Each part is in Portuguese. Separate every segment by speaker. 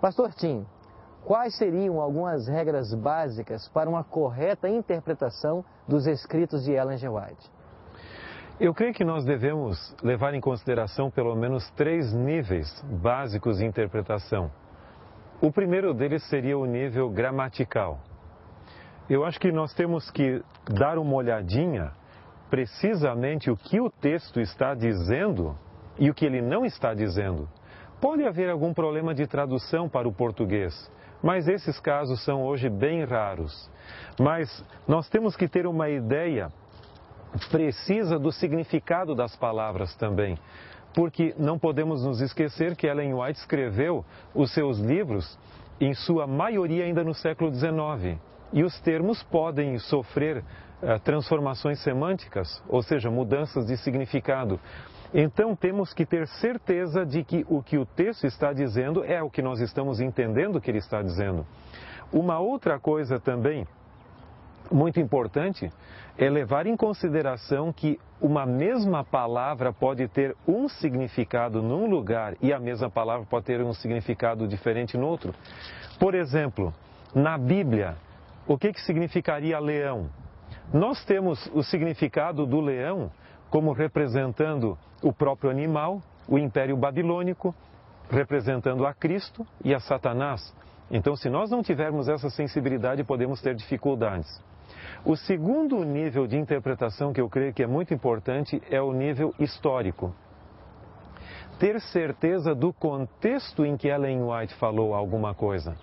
Speaker 1: Pastor Tim, quais seriam algumas regras básicas para uma correta interpretação dos escritos de Ellen G. White?
Speaker 2: Eu creio que nós devemos levar em consideração pelo menos 3 níveis básicos de interpretação. O primeiro deles seria o nível gramatical. Eu acho que nós temos que dar uma olhadinha precisamente o que o texto está dizendo e o que ele não está dizendo. Pode haver algum problema de tradução para o português, mas esses casos são hoje bem raros. Mas nós temos que ter uma ideia precisa do significado das palavras também, porque não podemos nos esquecer que Ellen White escreveu os seus livros, em sua maioria ainda no século XIX, e os termos podem sofrer transformações semânticas, ou seja, mudanças de significado. Então temos que ter certeza de que o texto está dizendo é o que nós estamos entendendo que ele está dizendo. Uma outra coisa também muito importante é levar em consideração que uma mesma palavra pode ter um significado num lugar e a mesma palavra pode ter um significado diferente no outro. Por exemplo, na Bíblia, o que significaria leão? Nós temos o significado do leão como representando o próprio animal, o Império Babilônico, representando a Cristo e a Satanás. Então, se nós não tivermos essa sensibilidade, podemos ter dificuldades. O segundo nível de interpretação que eu creio que é muito importante é o nível histórico. Ter certeza do contexto em que Ellen White falou alguma coisa.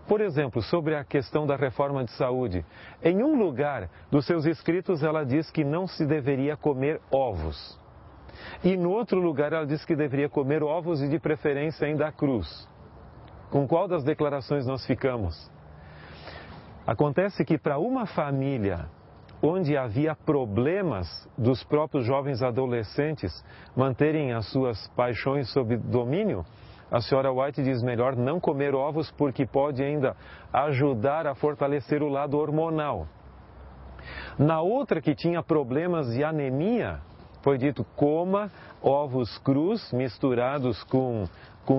Speaker 2: Por exemplo, sobre a questão da reforma de saúde. Em um lugar dos seus escritos ela diz que não se deveria comer ovos. E no outro lugar ela diz que deveria comer ovos e de preferência ainda a cruz. Com qual das declarações nós ficamos? Acontece que para uma família onde havia problemas dos próprios jovens adolescentes manterem as suas paixões sob domínio, a senhora White diz melhor não comer ovos porque pode ainda ajudar a fortalecer o lado hormonal. Na outra que tinha problemas de anemia, foi dito coma ovos crus misturados com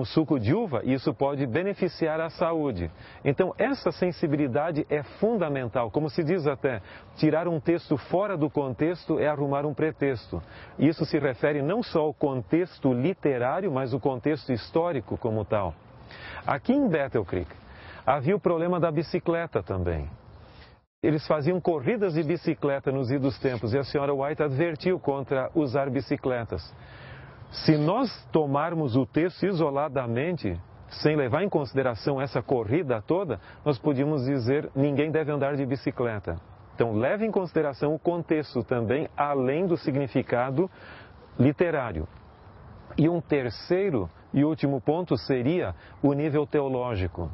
Speaker 2: suco de uva, isso pode beneficiar a saúde. Então, essa sensibilidade é fundamental. Como se diz até, tirar um texto fora do contexto é arrumar um pretexto. Isso se refere não só ao contexto literário, mas o contexto histórico como tal. Aqui em Battle Creek, havia o problema da bicicleta também. Eles faziam corridas de bicicleta nos idos tempos e a senhora White advertiu contra usar bicicletas. Se nós tomarmos o texto isoladamente, sem levar em consideração essa corrida toda, nós podíamos dizer ninguém deve andar de bicicleta. Então, leve em consideração o contexto também, além do significado literário. E um terceiro e último ponto seria o nível teológico.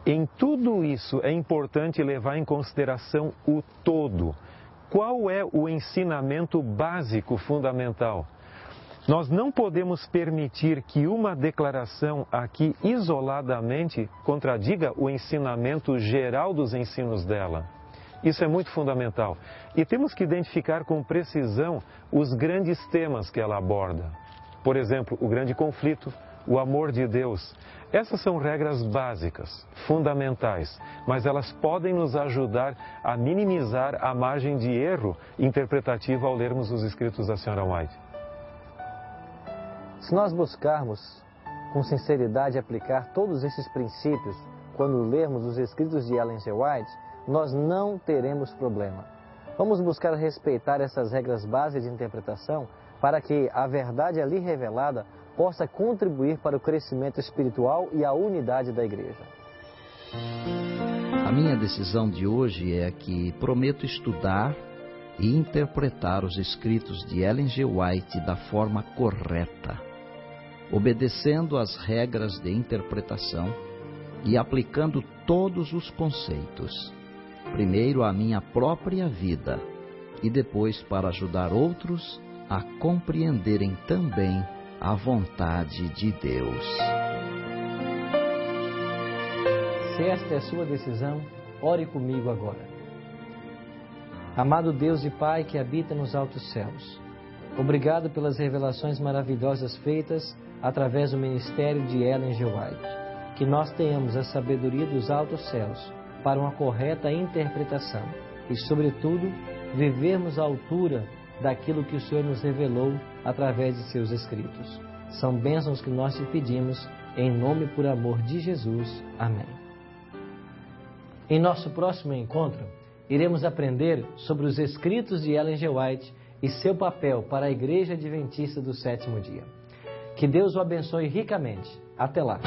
Speaker 2: Em tudo isso é importante levar em consideração o todo. Qual é o ensinamento básico fundamental? Nós não podemos permitir que uma declaração aqui isoladamente contradiga o ensinamento geral dos ensinos dela. Isso é muito fundamental. E temos que identificar com precisão os grandes temas que ela aborda. Por exemplo, o grande conflito, o amor de Deus. Essas são regras básicas, fundamentais, mas elas podem nos ajudar a minimizar a margem de erro interpretativa ao lermos os escritos da senhora White.
Speaker 1: Se nós buscarmos com sinceridade aplicar todos esses princípios quando lermos os escritos de Ellen G. White, nós não teremos problema. Vamos buscar respeitar essas regras básicas de interpretação para que a verdade ali revelada possa contribuir para o crescimento espiritual e a unidade da igreja.
Speaker 3: A minha decisão de hoje é que prometo estudar e interpretar os escritos de Ellen G. White da forma correta, obedecendo às regras de interpretação e aplicando todos os conceitos, primeiro à minha própria vida e depois para ajudar outros a compreenderem também a vontade de Deus.
Speaker 1: Se esta é a sua decisão, ore comigo agora. Amado Deus e Pai que habita nos altos céus, obrigado pelas revelações maravilhosas feitas através do ministério de Ellen G. White. que nós tenhamos a sabedoria dos altos céus para uma correta interpretação e, sobretudo, vivermos à altura daquilo que o Senhor nos revelou através de seus escritos. São bênçãos que nós te pedimos, em nome e por amor de Jesus. Amém. Em nosso próximo encontro, iremos aprender sobre os escritos de Ellen G. White e seu papel para a Igreja Adventista do Sétimo Dia. Que Deus o abençoe ricamente. Até lá!